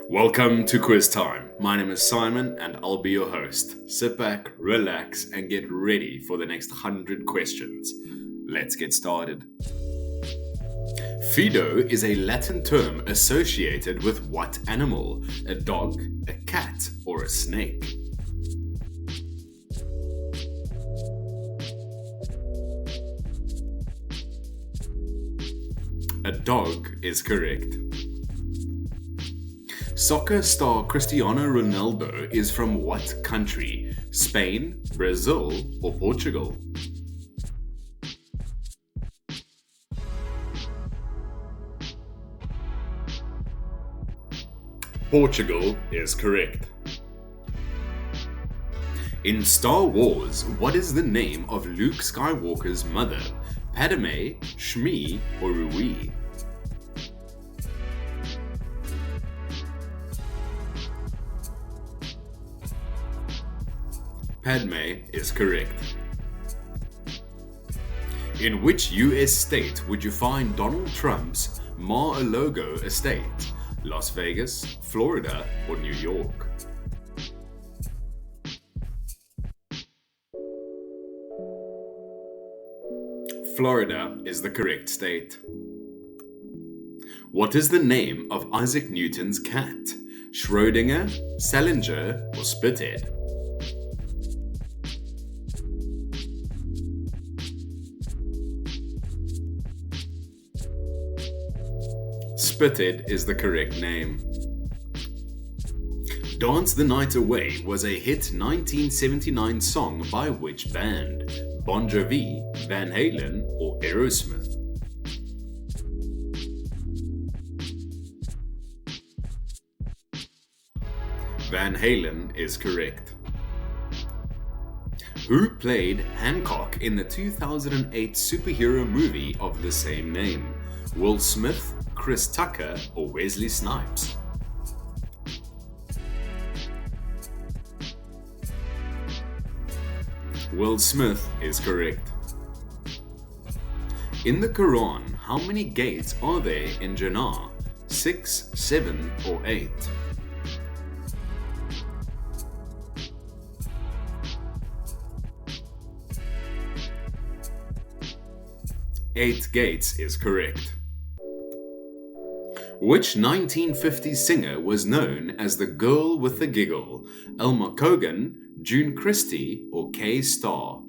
Welcome to Quiz Time. My name is Simon and I'll be your host. Sit back, relax, and get ready for the next 100 questions. Let's get started. Fido is a Latin term associated with what animal? A dog, a cat, or a snake? A dog is correct. Soccer star Cristiano Ronaldo is from what country? Spain, Brazil, or Portugal? Portugal is correct. In Star Wars, what is the name of Luke Skywalker's mother? Padme, Shmi, or Rui? Padme is correct. In which US state would you find Donald Trump's Mar-a-Lago estate? Las Vegas, Florida, or New York? Florida is the correct state. What is the name of Isaac Newton's cat? Schrödinger, Salinger, or Spithead? Spithead is the correct name. Dance the Night Away was a hit 1979 song by which band? Bon Jovi, Van Halen, or Aerosmith? Van Halen is correct. Who played Hancock in the 2008 superhero movie of the same name? Will Smith, Chris Tucker, or Wesley Snipes? Will Smith is correct. In the Quran, how many gates are there in Jannah? 6, 7, or 8? Eight gates is correct. Which 1950s singer was known as the girl with the giggle? Elma Cogan, June Christie, or Kay Starr?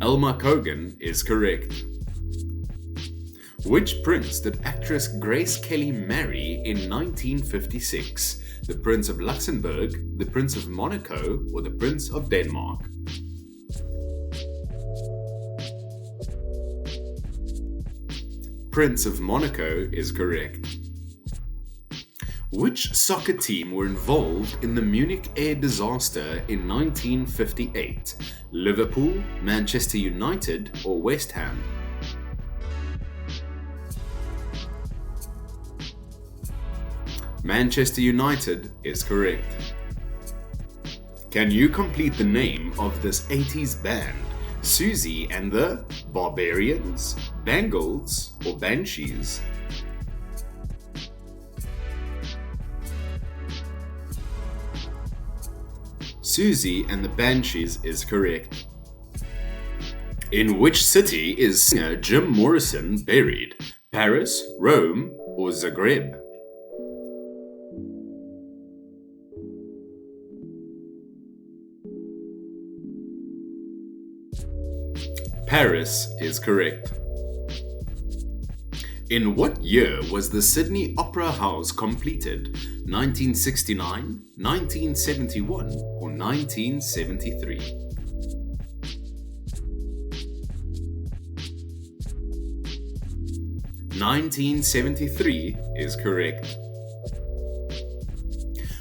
Elma Cogan is correct. Which prince did actress Grace Kelly marry in 1956? The Prince of Luxembourg, the Prince of Monaco, or the Prince of Denmark? Prince of Monaco is correct. Which soccer team were involved in the Munich air disaster in 1958? Liverpool, Manchester United, or West Ham? Manchester United is correct. Can you complete the name of this 80s band? Susie and the Barbarians, Bangles, or Banshees? Susie and the Banshees is correct. In which city is singer Jim Morrison buried? Paris, Rome, or Zagreb? Paris is correct. In what year was the Sydney Opera House completed? 1969, 1971, or 1973? (1973) is correct.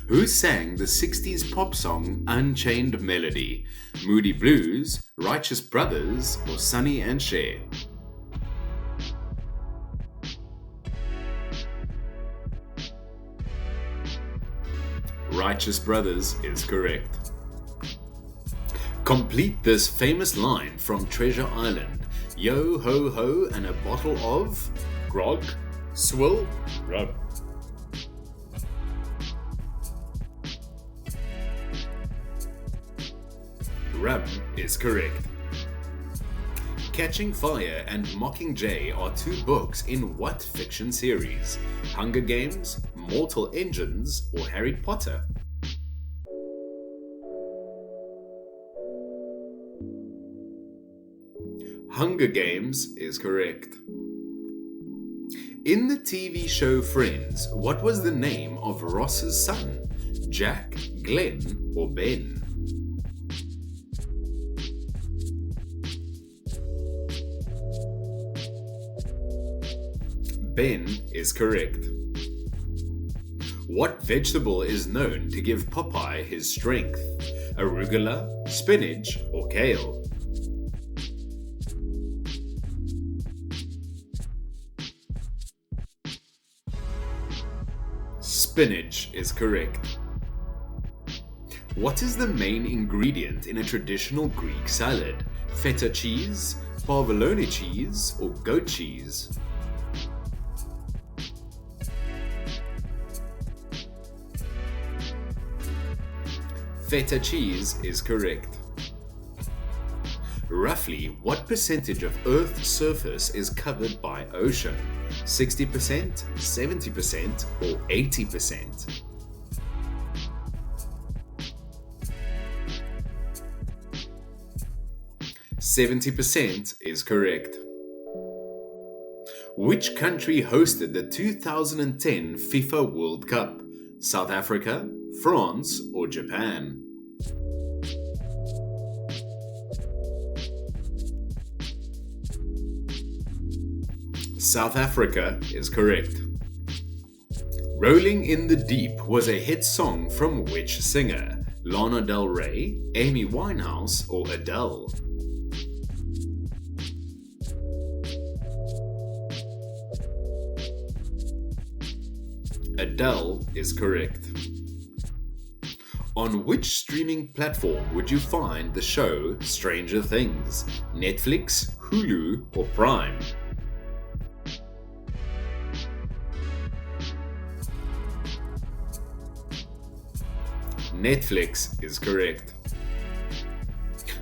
Who sang the 60s pop song Unchained Melody? Moody Blues, Righteous Brothers, or Sonny and Cher? Righteous Brothers is correct. Complete this famous line from Treasure Island. Yo ho ho and a bottle of grog, swill, rum. Rum is correct. Catching Fire and Mockingjay are two books in what fiction series? Hunger Games, Mortal Engines, or Harry Potter? Hunger Games is correct. In the TV show Friends, what was the name of Ross's son? Jack, Glenn, or Ben? Ben is correct. What vegetable is known to give Popeye his strength? Arugula, spinach, or kale? Spinach is correct. What is the main ingredient in a traditional Greek salad? Feta cheese, provolone cheese, or goat cheese? Feta cheese is correct. Roughly, what percentage of Earth's surface is covered by ocean? 60%, 70%, or 80%? %70 is correct. Which country hosted the 2010 FIFA World Cup? South Africa, France, or Japan? South Africa is correct. Rolling in the Deep was a hit song from which singer? Lana Del Rey, Amy Winehouse, or Adele? Adele is correct. On which streaming platform would you find the show Stranger Things? Netflix, Hulu, or Prime? Netflix is correct.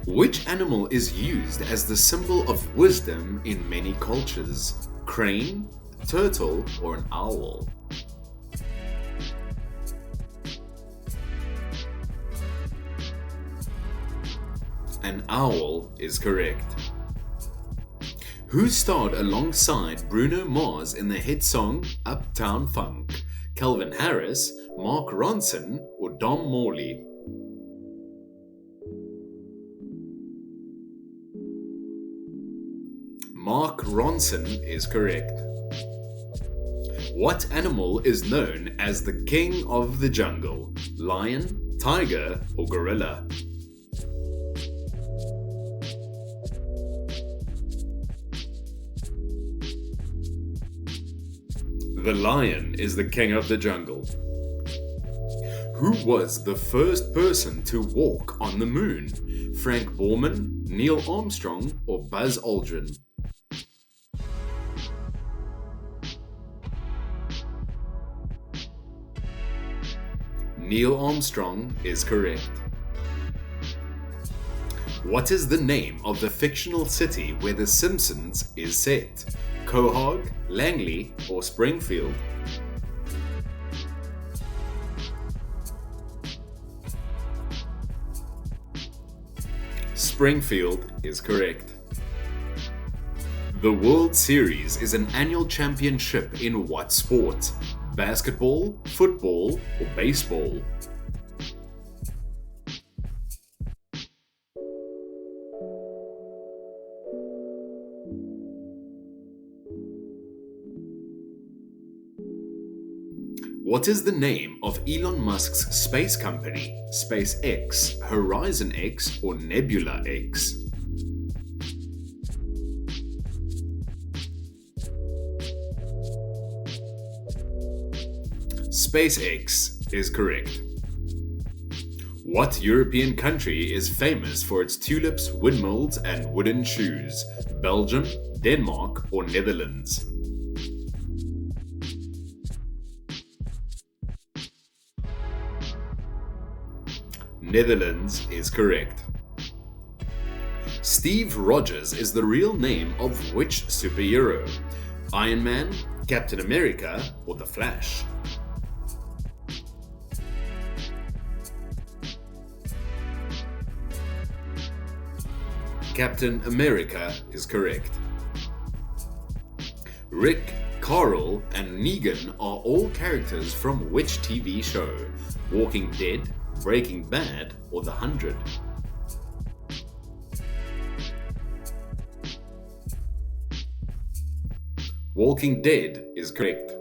Which animal is used as the symbol of wisdom in many cultures? Crane, turtle, or an owl? An owl is correct. Who starred alongside Bruno Mars in the hit song Uptown Funk? Calvin Harris, Mark Ronson, or Dom Morley? Mark Ronson is correct. What animal is known as the king of the jungle? Lion, tiger, or gorilla? The lion is the king of the jungle. Who was the first person to walk on the moon? Frank Borman, Neil Armstrong, or Buzz Aldrin? Neil Armstrong is correct. What is the name of the fictional city where The Simpsons is set? Quahog, Langley, or Springfield? Springfield is correct. The World Series is an annual championship in what sport? Basketball, football, or baseball? What is the name of Elon Musk's space company? SpaceX, Horizon X, or Nebula X? SpaceX is correct. What European country is famous for its tulips, windmills, and wooden shoes? Belgium, Denmark, or Netherlands? Netherlands is correct. Steve Rogers is the real name of which superhero? Iron Man, Captain America, or The Flash? Captain America is correct. Rick, Carl, and Negan are all characters from which TV show? Walking Dead, Breaking Bad, or The 100? Walking Dead is correct.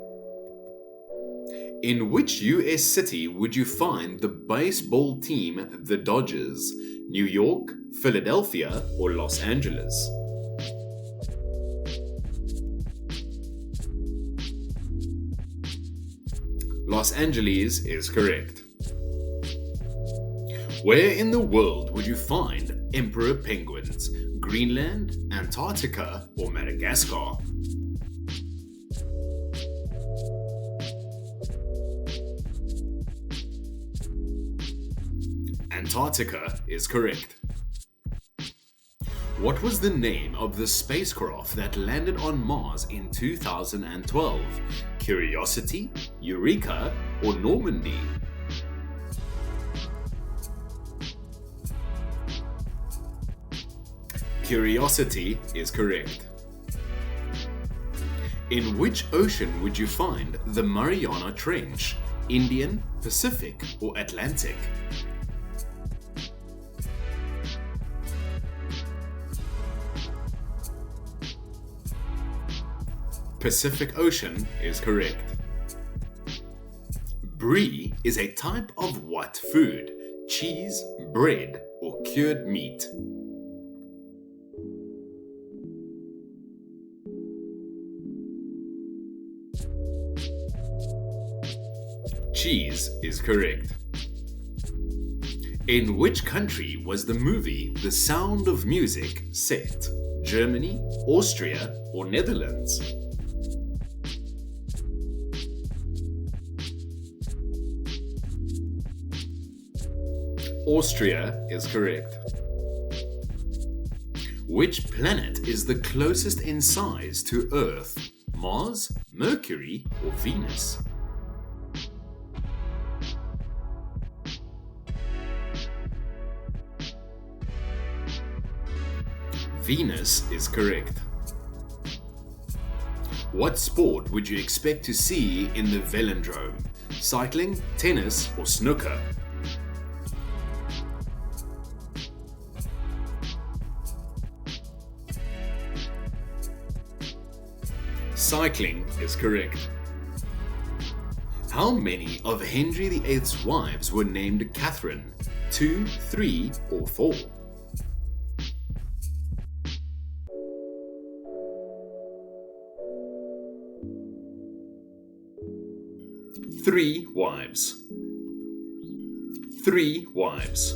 In which US city would you find the baseball team the Dodgers? New York, Philadelphia, or Los Angeles? Los Angeles is correct. Where in the world would you find emperor penguins? Greenland, Antarctica, or Madagascar? Antarctica is correct. What was the name of the spacecraft that landed on Mars in 2012? Curiosity, Eureka, or Normandy? Curiosity is correct. In which ocean would you find the Mariana Trench? Indian, Pacific, or Atlantic? Pacific Ocean is correct. Brie is a type of what food? Cheese, bread, or cured meat? Cheese is correct. In which country was the movie The Sound of Music set? Germany, Austria, or Netherlands? Austria is correct. Which planet is the closest in size to Earth? Mars, Mercury, or Venus? Venus is correct. What sport would you expect to see in the velodrome? Cycling, tennis, or snooker? Cycling is correct. How many of Henry VIII's wives were named Catherine? 2, 3, or 4? Three wives. 3 wives.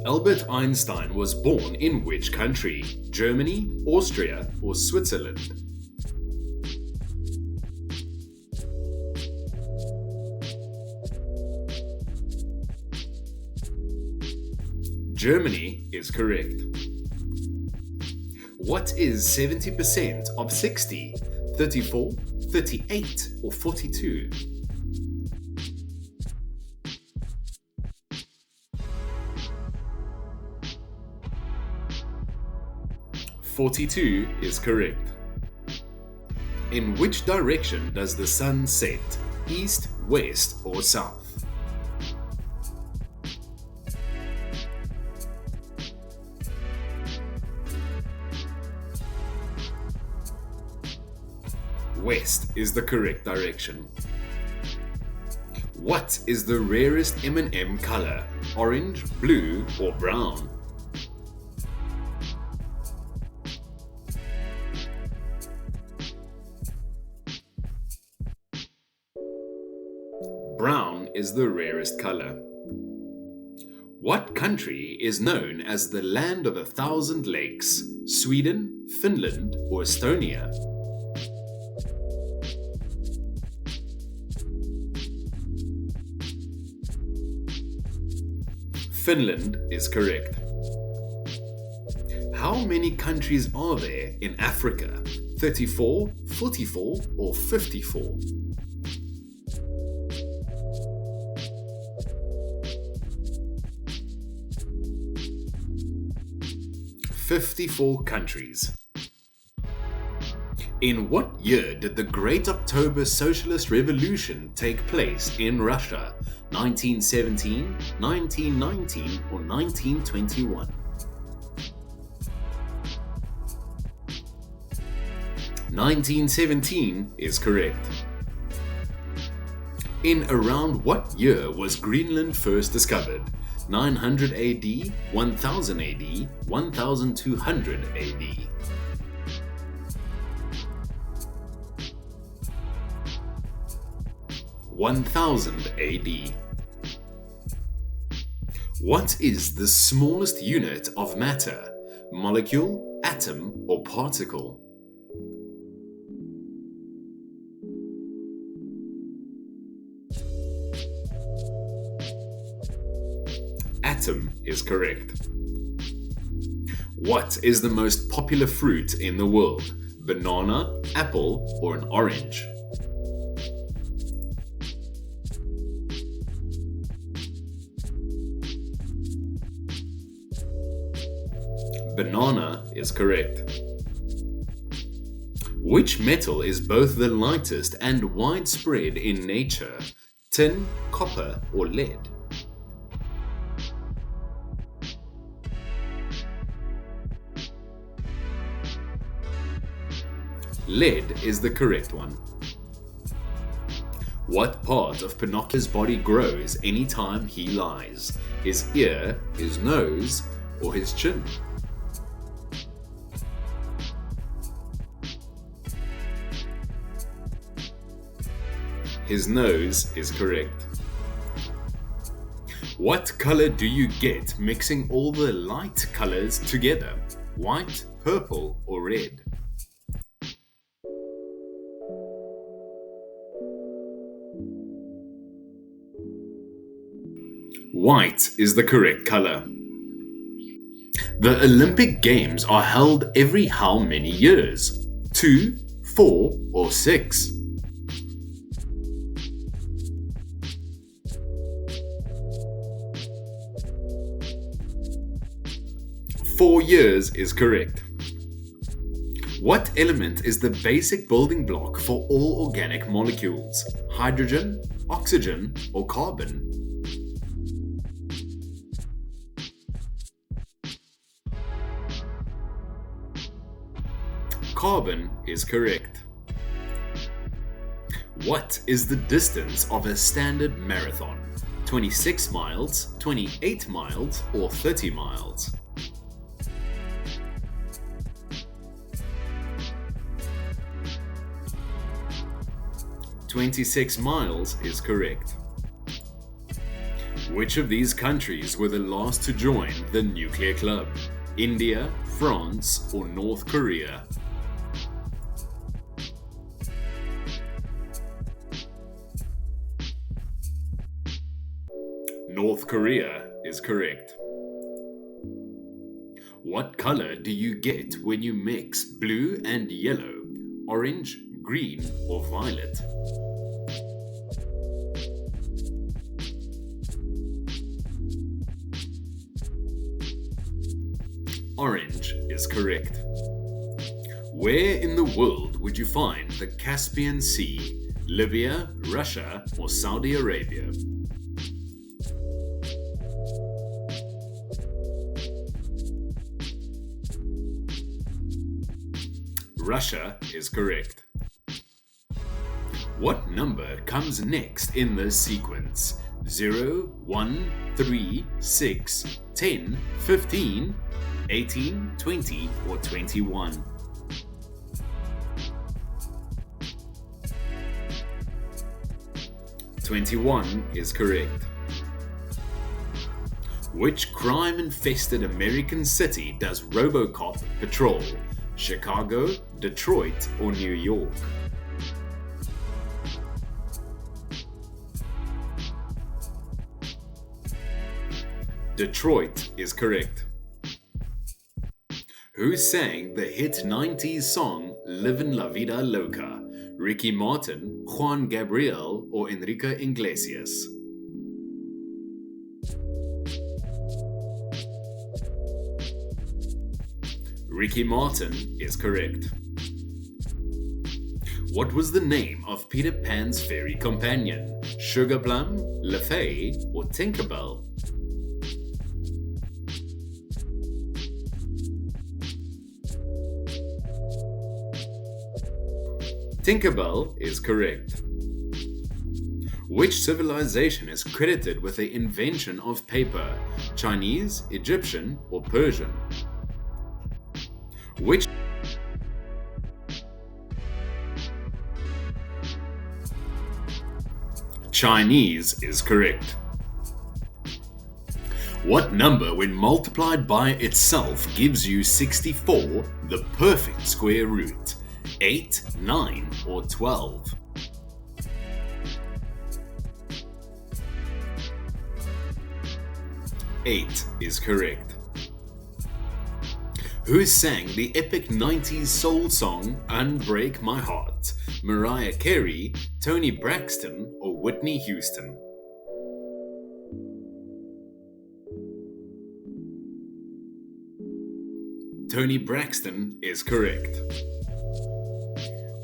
Albert Einstein was born in which country? Germany, Austria, or Switzerland? Germany is correct. What is 70% of 60? 34, 38, or 42? 42 is correct. In which direction does the sun set? East, west, or south? West is the correct direction. What is the rarest M&M color? Orange, blue, or brown? Brown is the rarest color. What country is known as the land of 1,000 lakes? Sweden, Finland or Estonia? Finland is correct. How many countries are there in Africa? 34, 44, or 54? 54 countries. In what year did the Great October Socialist Revolution take place in Russia? 1917, 1919, or 1921? 1917 is correct. In around what year was Greenland first discovered? 900 AD, 1000 AD, 1200 AD? 1000 AD. What is the smallest unit of matter? Molecule, atom, or particle? Atom is correct. What is the most popular fruit in the world? Banana, apple, or an orange? Banana is correct. Which metal is both the lightest and widespread in nature? Tin, copper, or lead? Lead is the correct one. What part of Pinocchio's body grows anytime he lies? His ear, his nose, or his chin? His nose is correct. What color do you get mixing all the light colors together? White, purple, or red? White is the correct color. The Olympic Games are held every how many years? 2, 4, or 6? 4 years is correct. What element is the basic building block for all organic molecules? Hydrogen, oxygen, or carbon? Carbon is correct. What is the distance of a standard marathon? 26 miles, 28 miles, or 30 miles? 26 miles is correct. Which of these countries were the last to join the nuclear club? India, France, or North Korea? North Korea is correct. What color do you get when you mix blue and yellow, orange, green, or violet? Orange is correct. Where in the world would you find the Caspian Sea? Libya, Russia, or Saudi Arabia? Russia is correct. What number comes next in this sequence? 0, 1, 3, 6, 10, 15, 18, 20, or 21? "21" is correct. Which crime-infested American city does RoboCop patrol? Chicago, Detroit, or New York? Detroit is correct. Who sang the hit 90s song Livin' La Vida Loca? Ricky Martin, Juan Gabriel, or Enrique Iglesias? Ricky Martin is correct. What was the name of Peter Pan's fairy companion? Sugar Plum, LaFay, or Tinkerbell? Tinkerbell is correct. Which civilization is credited with the invention of paper? Chinese, Egyptian, or Persian? Which Chinese is correct. What number, when multiplied by itself, gives you 64, the perfect square root? 8, 9, or 12? Eight is correct. Who sang the epic 90s soul song Unbreak My Heart? Mariah Carey, Toni Braxton, or Whitney Houston? Toni Braxton is correct.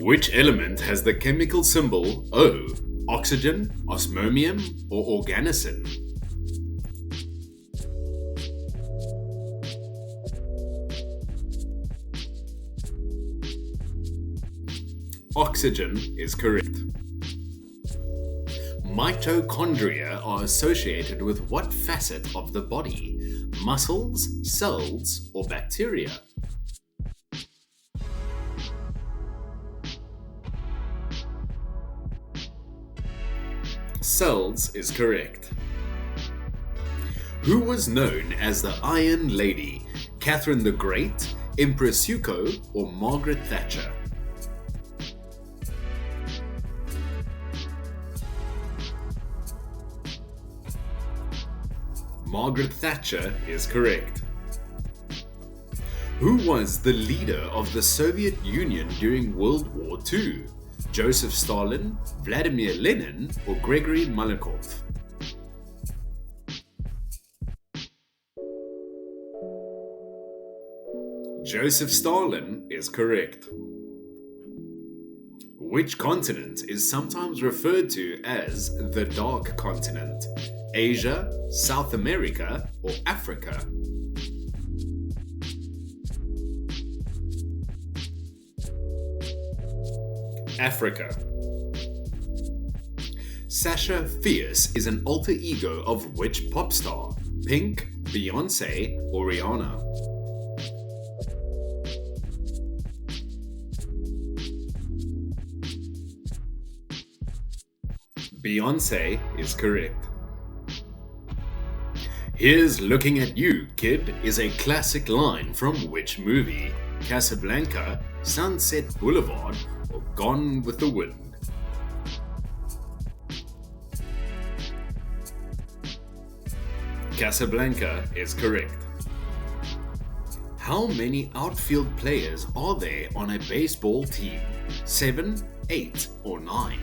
Which element has the chemical symbol O? Oxygen, osmomium, or organocin? Oxygen is correct. Mitochondria are associated with what facet of the body? Muscles, cells, or bacteria? Cells is correct. Who was known as the Iron Lady? Catherine the Great, Empress Yuko, or Margaret Thatcher? Margaret Thatcher is correct. Who was the leader of the Soviet Union during World War II? Joseph Stalin, Vladimir Lenin, or Gregory Malakov? Joseph Stalin is correct. Which continent is sometimes referred to as the Dark Continent? Asia, South America, or Africa? Africa. Sasha Fierce is an alter ego of which pop star? Pink, Beyonce, or Rihanna? Beyonce is correct. Here's Looking at You, Kid is a classic line from which movie? Casablanca, Sunset Boulevard, or Gone with the Wind? Casablanca is correct. How many outfield players are there on a baseball team? 7, 8, or 9?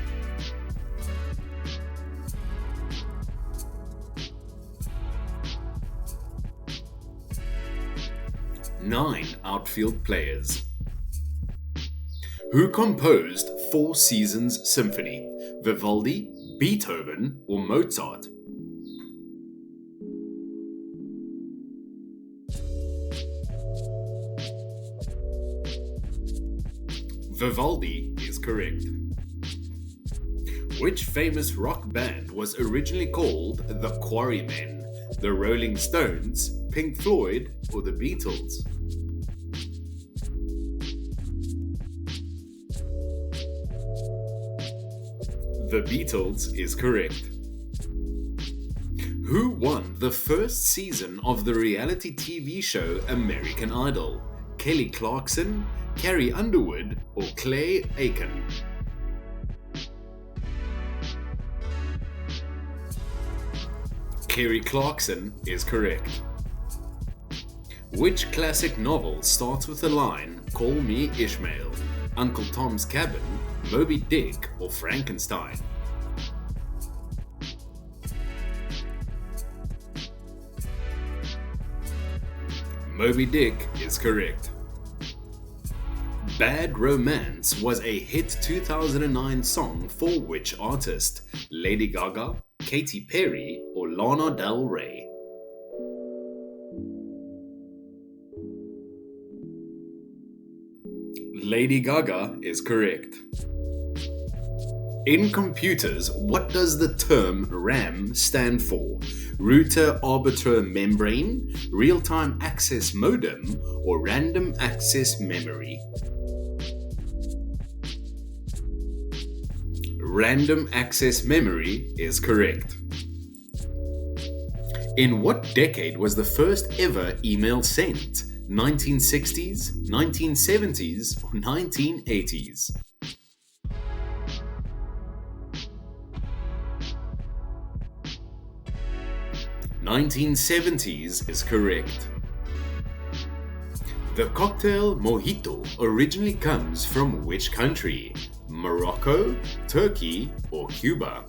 9 outfield players. Who composed Four Seasons Symphony? Vivaldi, Beethoven, or Mozart? Vivaldi is correct. Which famous rock band was originally called the Quarrymen? The Rolling Stones, Pink Floyd, or the Beatles? The Beatles is correct. Who won the first season of the reality TV show American Idol? Kelly Clarkson, Carrie Underwood or Clay Aiken? Kerry Clarkson is correct. Which classic novel starts with the line, "Call me Ishmael"? Uncle Tom's Cabin, Moby Dick, or Frankenstein? Moby Dick is correct. Bad Romance was a hit 2009 song for which artist? Lady Gaga, Katy Perry, or Lana Del Rey? Lady Gaga is correct. In computers, what does the term RAM stand for? Router Arbiter Membrane, Real-Time Access Modem, or Random Access Memory? Random Access Memory is correct. In what decade was the first ever email sent? 1960s, 1970s, or 1980s? (1970s) is correct. The cocktail mojito originally comes from which country? Morocco, Turkey, or Cuba?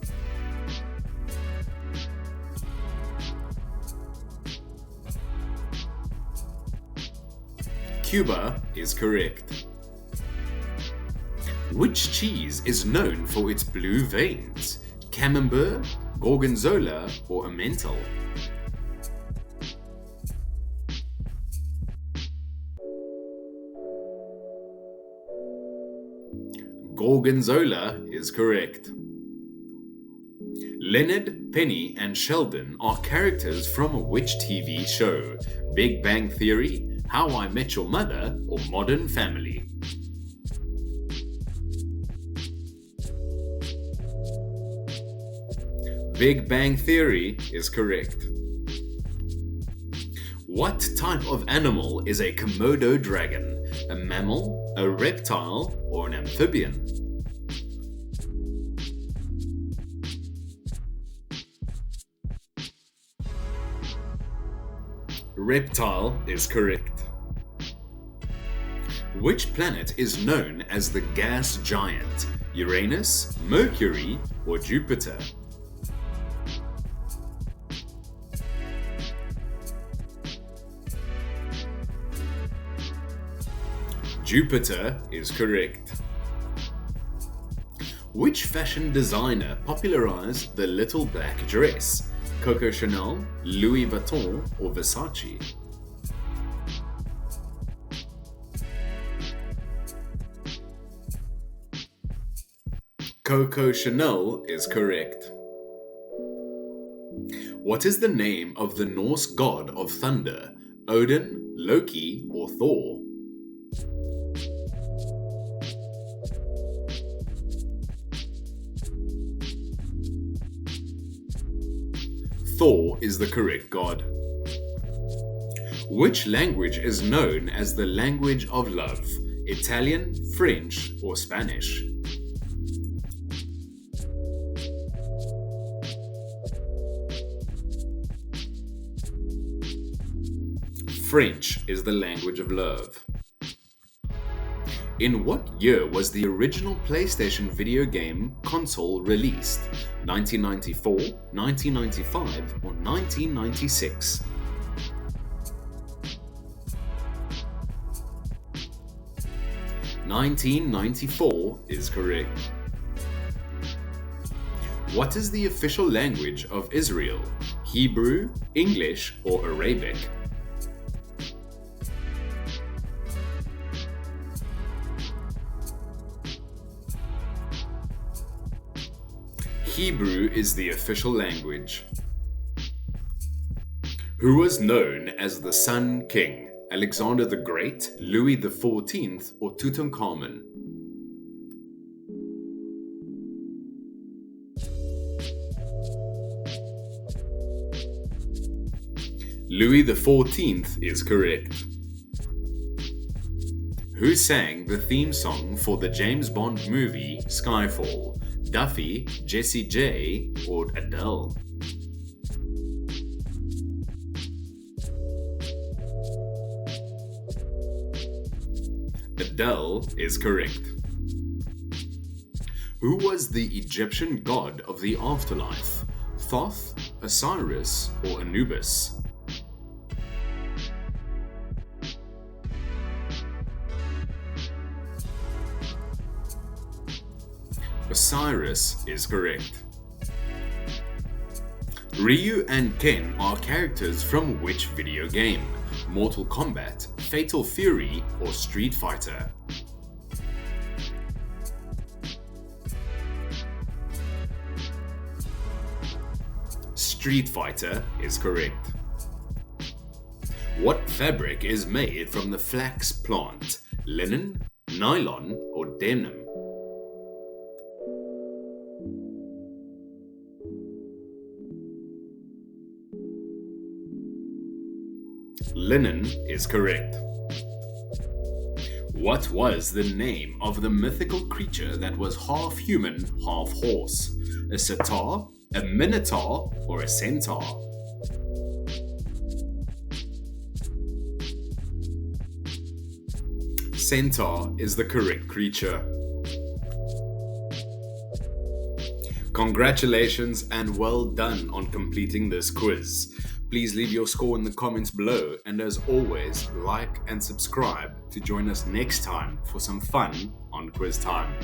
Cuba is correct. Which cheese is known for its blue veins? Camembert, Gorgonzola, or Emmental? Gorgonzola is correct. Leonard, Penny, and Sheldon are characters from which TV show? Big Bang Theory, How I Met Your Mother, or Modern Family? Big Bang Theory is correct. What type of animal is a Komodo dragon? A mammal, a reptile, or an amphibian? Reptile is correct. Which planet is known as the gas giant? Uranus, Mercury, or Jupiter? Jupiter is correct. Which fashion designer popularized the little black dress? Coco Chanel, Louis Vuitton, or Versace? Coco Chanel is correct. What is the name of the Norse god of thunder? Odin, Loki, or Thor? Thor is the correct god. Which language is known as the language of love? Italian, French, or Spanish? French is the language of love. In what year was the original PlayStation video game console released? 1994, 1995, or 1996? (1994) is correct. What is the official language of Israel? Hebrew, English, or Arabic? Hebrew is the official language. Who was known as the Sun King? Alexander the Great, Louis XIV, or Tutankhamun? Louis XIV is correct. Who sang the theme song for the James Bond movie Skyfall? Duffy, Jessie J, or Adele? Adele is correct. Who was the Egyptian god of the afterlife? Thoth, Osiris, or Anubis? Osiris is correct. Ryu and Ken are characters from which video game? Mortal Kombat, Fatal Fury, or Street Fighter? Street Fighter is correct. What fabric is made from the flax plant? Linen, nylon, or denim? Linen is correct. What was the name of the mythical creature that was half human, half horse? A satyr, a minotaur, or a centaur? Centaur is the correct creature. Congratulations and well done on completing this quiz. Please leave your score in the comments below, and as always, like and subscribe to join us next time for some fun on Quiz Time.